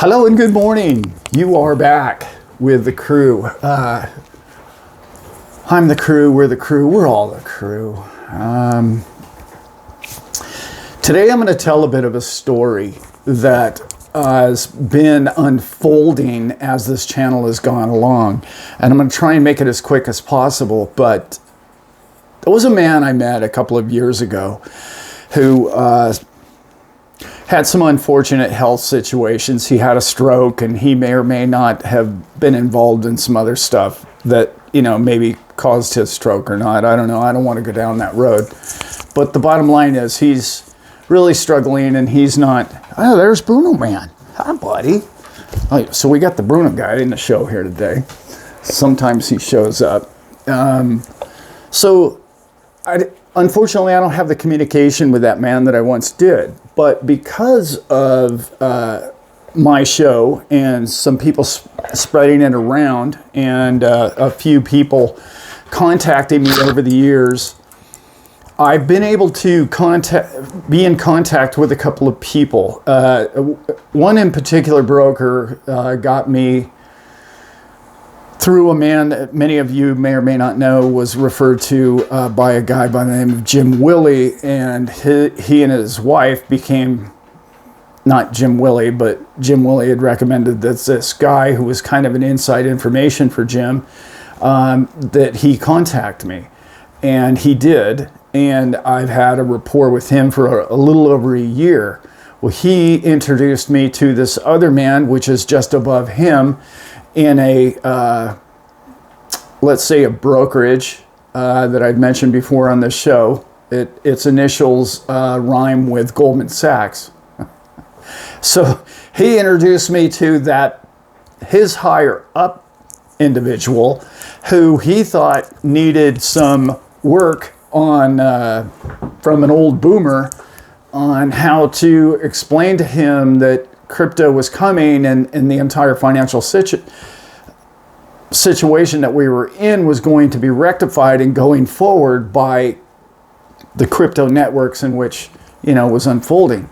Hello and good morning. You are back with the crew. I'm the crew, we're all the crew. Today I'm going to tell a bit of a story that has been unfolding as this channel has gone along. And I'm going to try and make it as quick as possible. But there was a man I met a couple of years ago who had some unfortunate health situations. He had a stroke, and he may or may not have been involved in some other stuff that, you know, maybe caused his stroke or not. I don't know. I don't want to go down that road. But the bottom line is he's really struggling, and he's not. Oh, there's Bruno Man. Hi, buddy. So we got the Bruno guy in the show here today. Sometimes he shows up. Unfortunately, I don't have the communication with that man that I once did. But because of my show and some people spreading it around, and a few people contacting me over the years, I've been able to be in contact with a couple of people. One in particular broker got me through a man that many of you may or may not know, was referred to by a guy by the name of Jim Willie, and he and his wife became, not Jim Willie, but Jim Willie had recommended that this guy who was kind of an inside information for Jim, that he contact me. And he did, and I've had a rapport with him for a little over a year. Well, he introduced me to this other man, which is just above him, in a, let's say a brokerage that I'd mentioned before on this show. Its initials rhyme with Goldman Sachs. So he introduced me to his higher up individual who he thought needed some work on from an old boomer on how to explain to him that crypto was coming, and the entire financial situation that we were in was going to be rectified and going forward by the crypto networks in which, you know, was unfolding.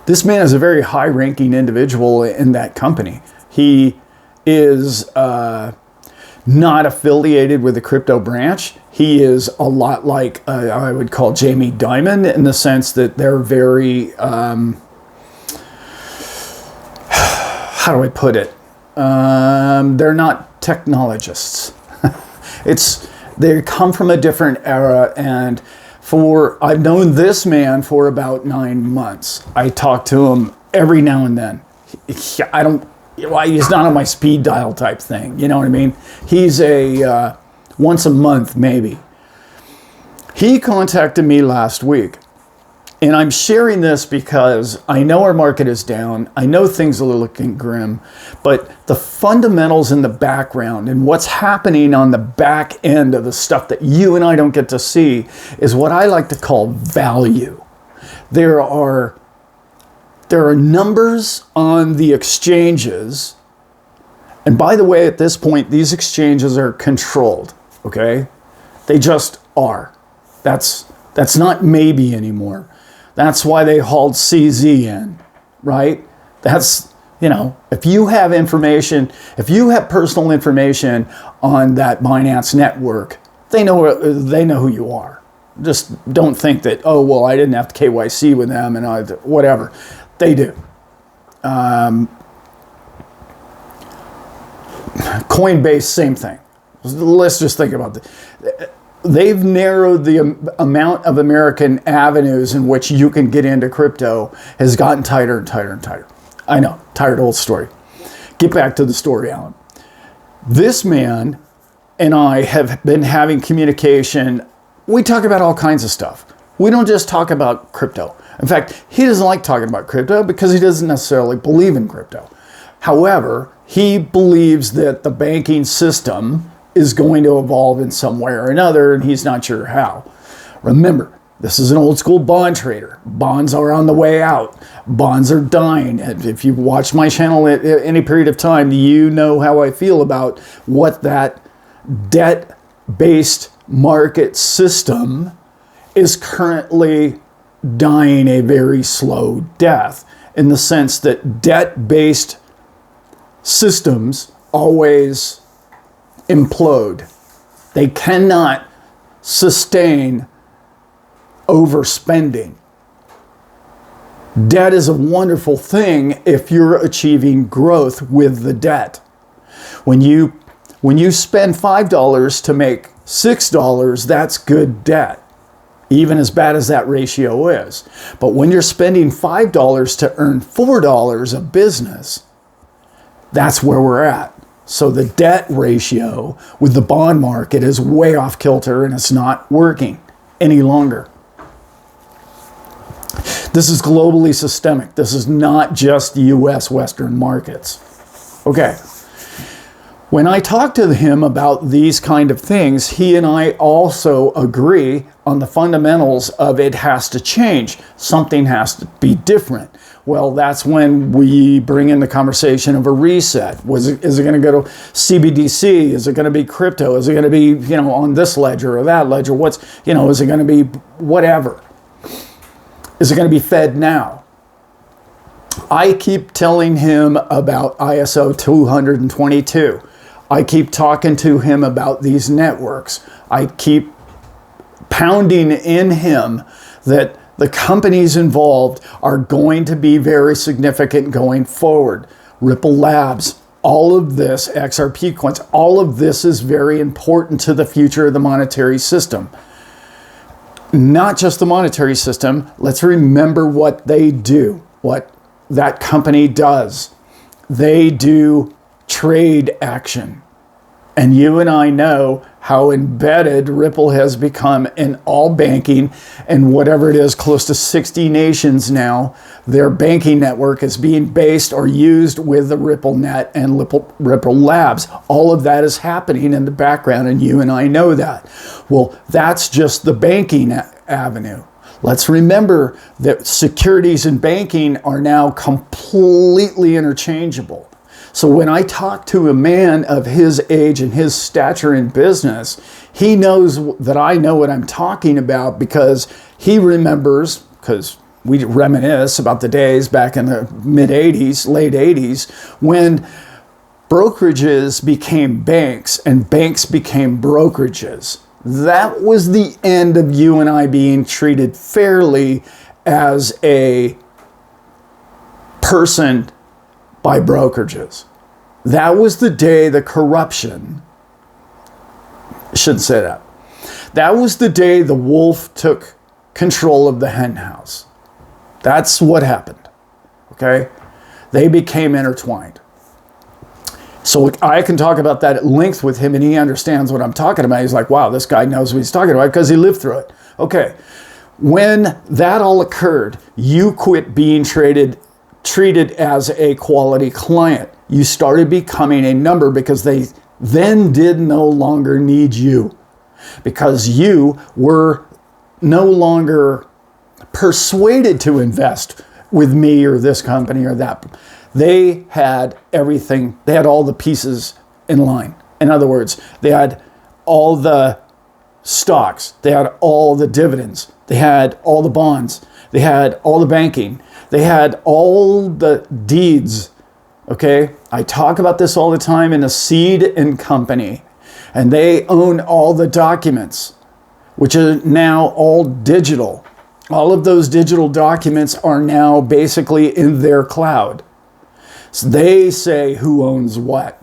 This man is a very high-ranking individual in that company. He is not affiliated with the crypto branch. He is a lot like I would call Jamie Dimon, in the sense that they're very how do I put it? They're not technologists. They come from a different era, and I've known this man for about 9 months. I talk to him every now and then. He's not on my speed dial type thing. You know what I mean? He's a once a month maybe. He contacted me last week. And I'm sharing this because I know our market is down. I know things are looking grim, but the fundamentals in the background and what's happening on the back end of the stuff that you and I don't get to see is what I like to call value. There are numbers on the exchanges. And by the way, at this point, these exchanges are controlled, okay? They just are. That's not maybe anymore. That's why they hauled Cede in, right? That's, you know, if you have information, if you have personal information on that Binance network, they know who you are. Just don't think that, oh, well, I didn't have to KYC with them and whatever. They do. Coinbase, same thing. Let's just think about it. They've narrowed the amount of American avenues in which you can get into crypto, has gotten tighter and tighter and tighter. I know, tired old story. Get back to the story, Allan. This man and I have been having communication. We talk about all kinds of stuff. We don't just talk about crypto. In fact, he doesn't like talking about crypto because he doesn't necessarily believe in crypto. However, he believes that the banking system is going to evolve in some way or another, and he's not sure how. Remember, this is an old school bond trader. Bonds are on the way out. Bonds are dying. And if you've watched my channel at any period of time, you know how I feel about what that debt-based market system is currently dying a very slow death. in the sense that debt-based systems always implode. They cannot sustain overspending. Debt is a wonderful thing if you're achieving growth with the debt. When you spend $5 to make $6, that's good debt, even as bad as that ratio is. But when you're spending $5 to earn $4 a business, that's where we're at. So the debt ratio with the bond market is way off kilter and it's not working any longer. This is globally systemic. This is not just US Western markets. Okay. When I talk to him about these kind of things, he and I also agree on the fundamentals of it has to change. Something has to be different. Well, that's when we bring in the conversation of a reset. Is it going to go to CBDC? Is it going to be crypto? Is it going to be, on this ledger or that ledger? Is it going to be whatever? Is it going to be Fed now? I keep telling him about ISO 222. I keep talking to him about these networks. I keep pounding in him that the companies involved are going to be very significant going forward. Ripple Labs, all of this, XRP coins, all of this is very important to the future of the monetary system. Not just the monetary system. Let's remember what they do, what that company does. They do trade action. And you and I know how embedded Ripple has become in all banking, and whatever it is, close to 60 nations now, their banking network is being based or used with the Ripple Net and Ripple Labs. All of that is happening in the background, and you and I know that. Well, that's just the banking avenue. Let's remember that securities and banking are now completely interchangeable. So when I talk to a man of his age and his stature in business, he knows that I know what I'm talking about because he remembers, because we reminisce about the days back in the mid-'80s, late 80s, when brokerages became banks and banks became brokerages. That was the end of you and I being treated fairly as a person by brokerages. That was the day the corruption, I shouldn't say that. That was the day the wolf took control of the hen house. That's what happened, okay? They became intertwined. So I can talk about that at length with him and he understands what I'm talking about. He's like, wow, this guy knows what he's talking about because he lived through it. Okay, when that all occurred, you quit being treated as a quality client. You started becoming a number because they then did no longer need you, because you were no longer persuaded to invest with me or this company or that. They had everything. They had all the pieces in line. In other words, they had all the stocks. They had all the dividends. They had all the bonds. They had all the banking. They had all the deeds, okay? I talk about this all the time in the Cede and Company, and they own all the documents, which are now all digital. All of those digital documents are now basically in their cloud. So they say who owns what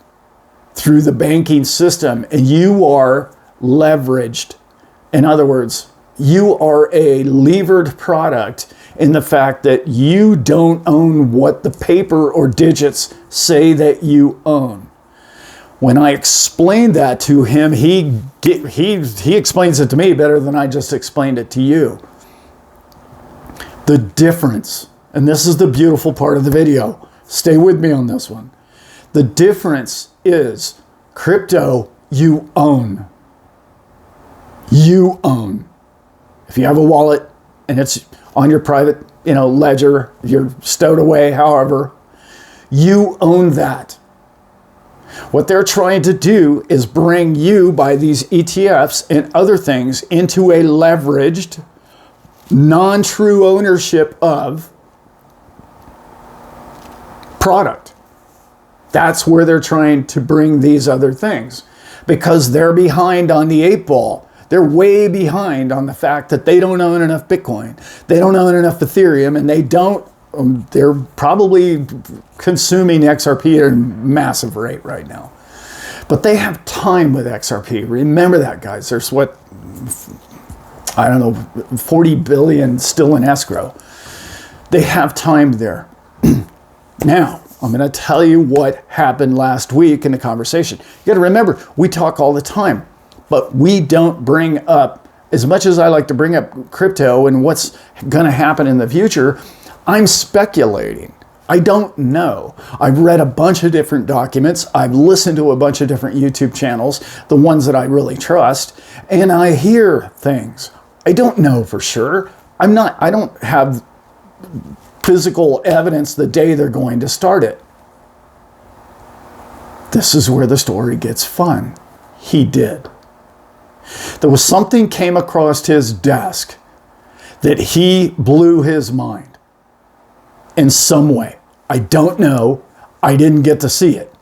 through the banking system, and you are leveraged. In other words, you are a levered product in the fact that you don't own what the paper or digits say that you own. When I explained that to him, he explains it to me better than I just explained it to you. The difference, and this is the beautiful part of the video, stay with me on this one. The difference is crypto you own. You own. If you have a wallet and it's on your private, ledger, you're stowed away, however, you own that. What they're trying to do is bring you, by these ETFs and other things, into a leveraged, non-true ownership of product. That's where they're trying to bring these other things, because they're behind on the 8 ball. They're way behind on the fact that they don't own enough Bitcoin. They don't own enough Ethereum, and they're probably consuming XRP at a massive rate right now. But they have time with XRP. Remember that, guys. There's 40 billion still in escrow. They have time there. Now, I'm going to tell you what happened last week in the conversation. You got to remember, we talk all the time, but we don't bring up, as much as I like to bring up crypto and what's going to happen in the future, I'm speculating. I don't know. I've read a bunch of different documents. I've listened to a bunch of different YouTube channels, the ones that I really trust, and I hear things. I don't know for sure. I don't have physical evidence the day they're going to start it. This is where the story gets fun. He did. There was something came across his desk that he blew his mind in some way. I don't know. I didn't get to see it.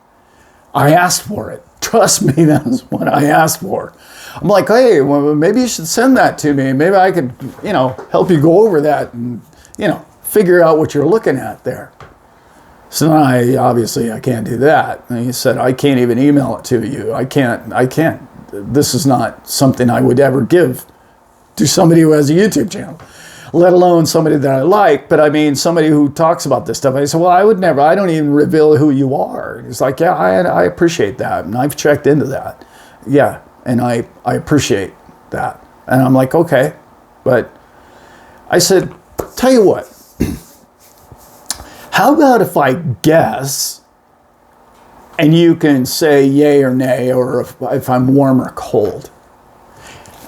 I asked for it. Trust me, that's what I asked for. I'm like, hey, well, maybe you should send that to me. Maybe I could, help you go over that and, figure out what you're looking at there. So I can't do that. And he said, I can't even email it to you. I can't. This is not something I would ever give to somebody who has a YouTube channel, let alone somebody that I like. But I mean, somebody who talks about this stuff. I said, well, I don't even reveal who you are. He's like, yeah, I appreciate that. And I've checked into that. Yeah. And I appreciate that. And I'm like, okay. But I said, tell you what, how about if I guess and you can say yay or nay, or if I'm warm or cold?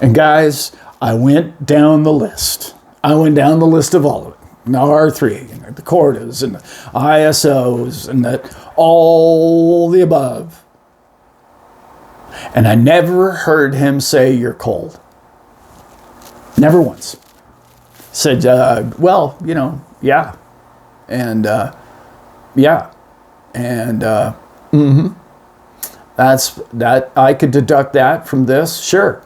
And guys, I went down the list. I went down the list of all of it. Now R3, the Cordas, and the ISOs, and all the above. And I never heard him say you're cold. Never once. Said, well, yeah. And, yeah. And, that I could deduct that from this. Sure.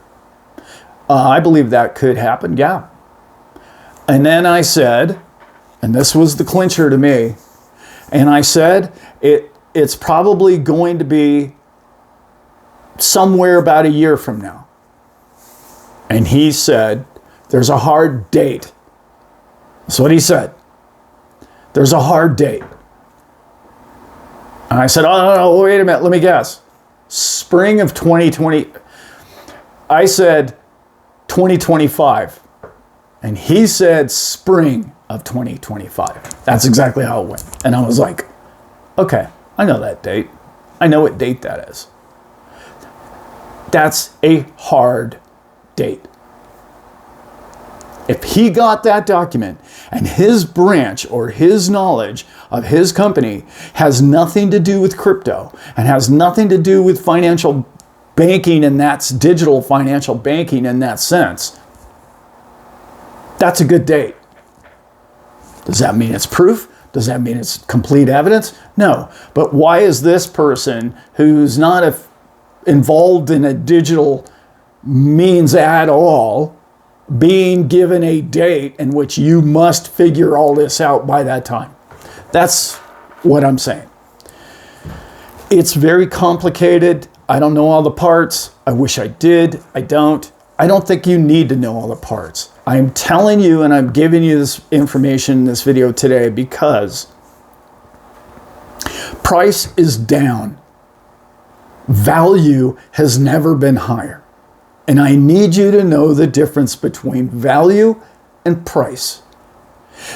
I believe that could happen. Yeah. And then I said, and this was the clincher to me, and I said, it's probably going to be somewhere about a year from now. And he said, there's a hard date. That's what he said. There's a hard date. And I said, oh, no, wait a minute, let me guess. Spring of 2020. I said 2025. And he said spring of 2025. That's exactly how it went. And I was like, okay, I know that date. I know what date that is. That's a hard date. If he got that document and his branch or his knowledge of his company has nothing to do with crypto and has nothing to do with financial banking, and that's digital financial banking in that sense, that's a good date. Does that mean it's proof? Does that mean it's complete evidence? No. But why is this person who's not involved in a digital means at all being given a date in which you must figure all this out by that time? That's what I'm saying. It's very complicated. I don't know all the parts. I wish I did. I don't think you need to know all the parts. I'm telling you, and I'm giving you this information in this video today because price is down. Value has never been higher. And I need you to know the difference between value and price.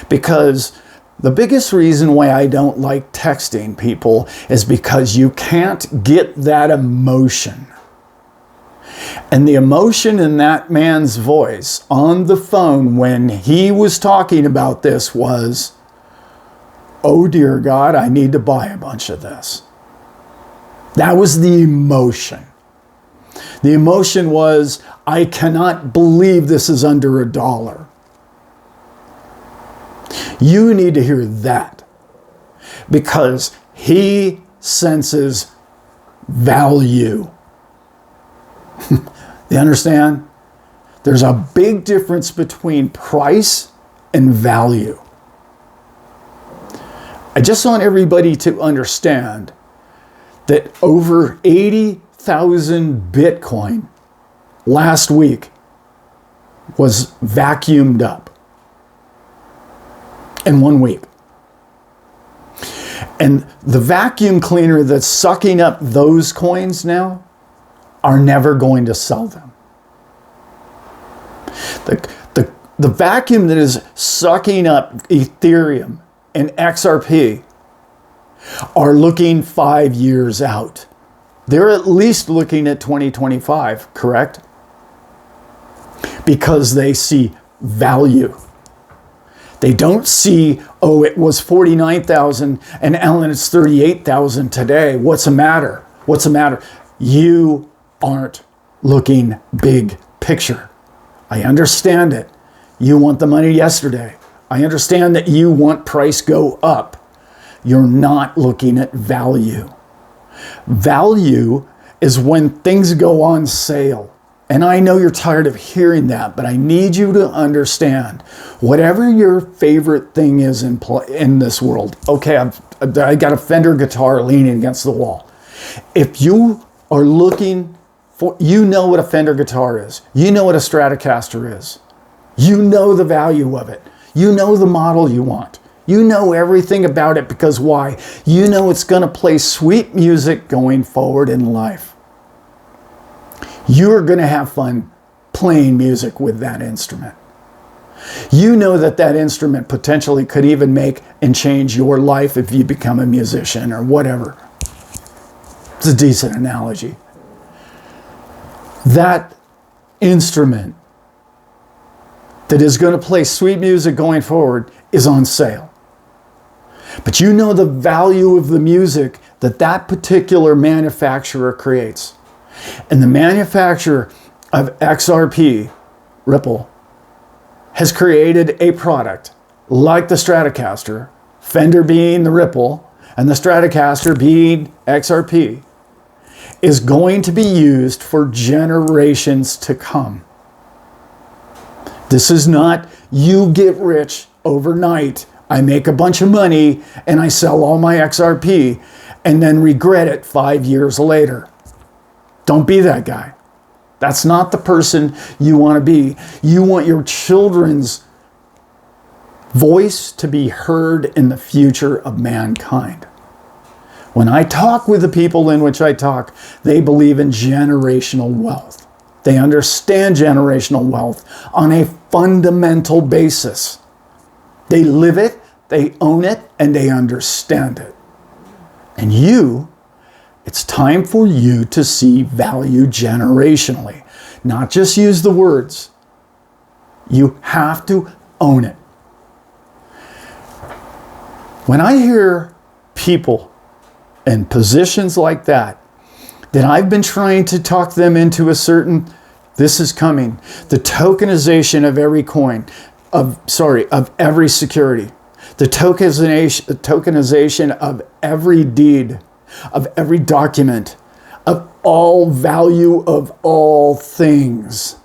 Because the biggest reason why I don't like texting people is because you can't get that emotion. And the emotion in that man's voice on the phone when he was talking about this was, oh dear God, I need to buy a bunch of this. That was the emotion. The emotion was, I cannot believe this is under $1. You need to hear that. because he senses value. You understand? There's a big difference between price and value. I just want everybody to understand that over 80,000 Bitcoin last week was vacuumed up in 1 week. And the vacuum cleaner that's sucking up those coins now are never going to sell them. The vacuum that is sucking up Ethereum and XRP are looking 5 years out. They're at least looking at 2025, correct? Because they see value. They don't see, oh, it was 49,000 and Allan, it's 38,000 today. What's the matter? What's the matter? You aren't looking big picture. I understand it. You want the money yesterday. I understand that you want price go up. You're not looking at value. Value is when things go on sale. And I know you're tired of hearing that, but I need you to understand, whatever your favorite thing is in this world. Okay, I got a Fender guitar leaning against the wall. If you are looking for, you know what a Fender guitar is. You know what a Stratocaster is. You know the value of it. You know the model you want. You know everything about it because why? You know it's going to play sweet music going forward in life. You're going to have fun playing music with that instrument. You know that that instrument potentially could even make and change your life if you become a musician or whatever. It's a decent analogy. That instrument that is going to play sweet music going forward is on sale. But you know the value of the music that that particular manufacturer creates. And the manufacturer of XRP, Ripple, has created a product like the Stratocaster, Fender being the Ripple, and the Stratocaster being XRP, is going to be used for generations to come. This is not you get rich overnight. I make a bunch of money and I sell all my XRP and then regret it 5 years later. Don't be that guy. That's not the person you want to be. You want your children's voice to be heard in the future of mankind. When I talk with the people in which I talk, they believe in generational wealth. They understand generational wealth on a fundamental basis. They live it, they own it, and they understand it. And you, it's time for you to see value generationally. Not just use the words. You have to own it. When I hear people in positions like that I've been trying to talk them into a certain, this is coming, the tokenization of every coin, of every security, the tokenization of every deed, of every document, of all value of all things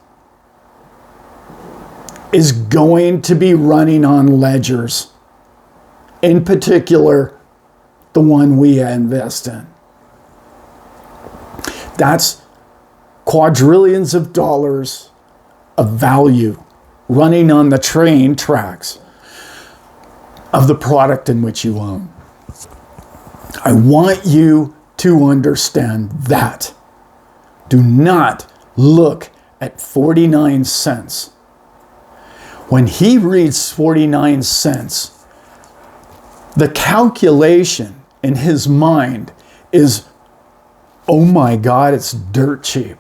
is going to be running on ledgers. In particular, the one we invest in. That's quadrillions of dollars of value running on the train tracks of the product in which you own. I want you to understand that. Do not look at 49 cents. When he reads 49 cents, the calculation in his mind is, oh my God, it's dirt cheap.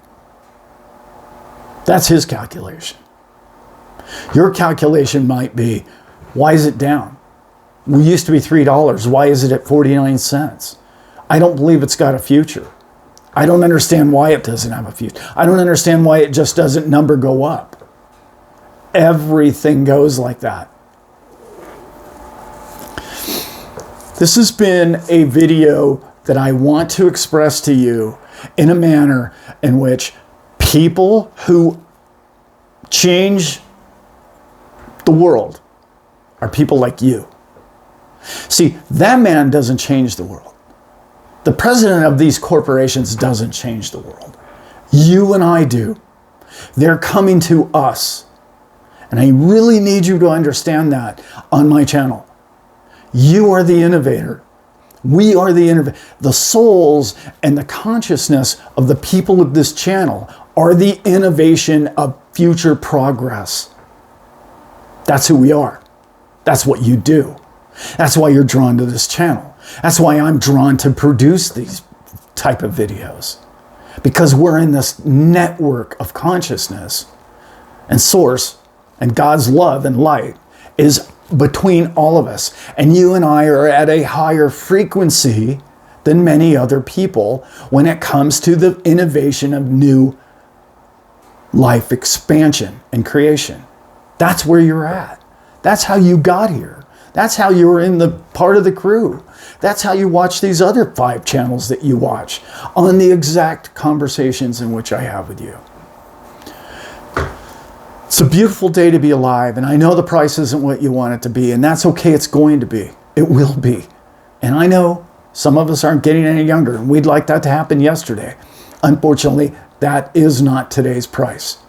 That's his calculation. Your calculation might be, why is it down? We used to be $3. Why is it at 49 cents? I don't believe it's got a future. I don't understand why it doesn't have a future. I don't understand why it just doesn't number go up. Everything goes like that. This has been a video that I want to express to you in a manner in which people who change the world are people like you. See, that man doesn't change the world. The president of these corporations doesn't change the world. You and I do. They're coming to us. And I really need you to understand that on my channel. You are the innovator. We are the innovator. The souls and the consciousness of the people of this channel are the innovation of future progress. That's who we are. That's what you do. That's why you're drawn to this channel. That's why I'm drawn to produce these type of videos. Because we're in this network of consciousness and source, and God's love and light is between all of us. And you and I are at a higher frequency than many other people when it comes to the innovation of new life expansion and creation. That's where you're at. That's how you got here. That's how you were in the part of the crew. That's how you watch these other 5 channels that you watch on the exact conversations in which I have with you. It's a beautiful day to be alive, and I know the price isn't what you want it to be, and that's okay. It's going to be. It will be. And I know some of us aren't getting any younger, and we'd like that to happen yesterday. Unfortunately, that is not today's price.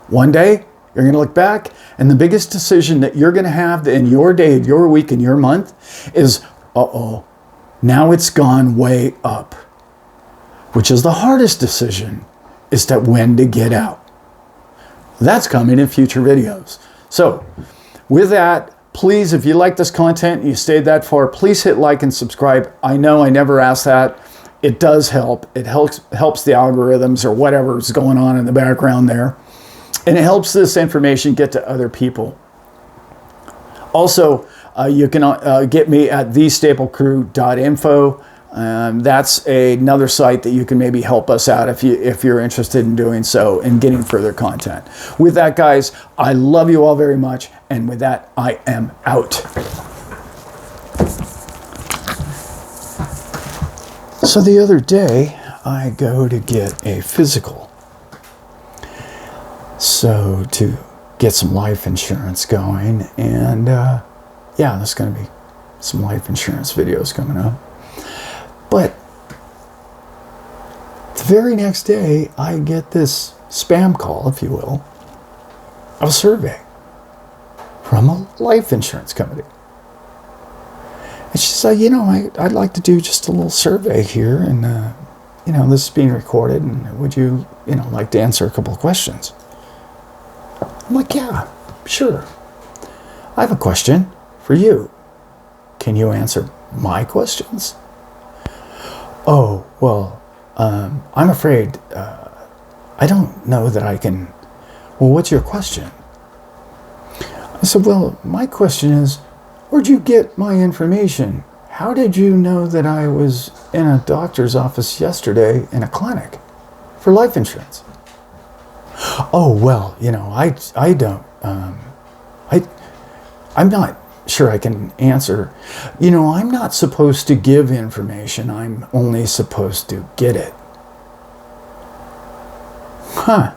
One day, you're going to look back, and the biggest decision that you're going to have in your day, your week, and your month is, now it's gone way up. Which is the hardest decision, is that when to get out. That's coming in future videos. So, with that, please, if you like this content and you stayed that far, please hit like and subscribe. I know I never asked that. It does help. It helps the algorithms or whatever's going on in the background there. And it helps this information get to other people. Also, you can get me at thestaplecrew.info. That's another site that you can maybe help us out if you're interested in doing so and getting further content. With that, guys, I love you all very much. And with that, I am out. So the other day, I go to get a physical. So to get some life insurance going, and yeah, there's going to be some life insurance videos coming up. But the very next day, I get this spam call, if you will, of a survey from a life insurance company. And she said, I'd like to do just a little survey here, and this is being recorded, and would you, like to answer a couple of questions? I'm like, yeah, sure. I have a question for you. Can you answer my questions? Oh, well, I'm afraid I don't know that I can. Well, what's your question? I said, well, my question is, where'd you get my information? How did you know that I was in a doctor's office yesterday in a clinic for life insurance? Oh, well, I don't, I'm not sure I can answer. I'm not supposed to give information. I'm only supposed to get it. Huh.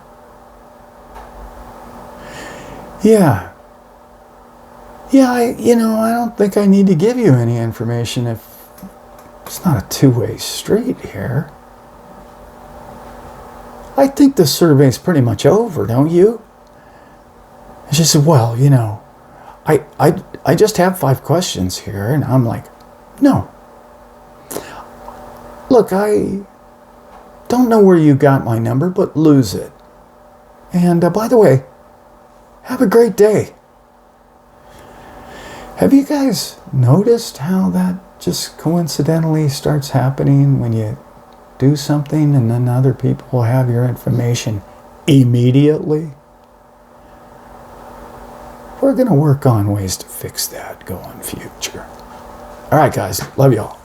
Yeah. Yeah, I don't think I need to give you any information if it's not a two-way street here. I think the survey's pretty much over, don't you? And she said, well, I just have 5 questions here. And I'm like, no. Look, I don't know where you got my number, but lose it. And by the way, have a great day. Have you guys noticed how that just coincidentally starts happening when you do something and then other people will have your information immediately? We're going to work on ways to fix that going future. All right, guys. Love y'all.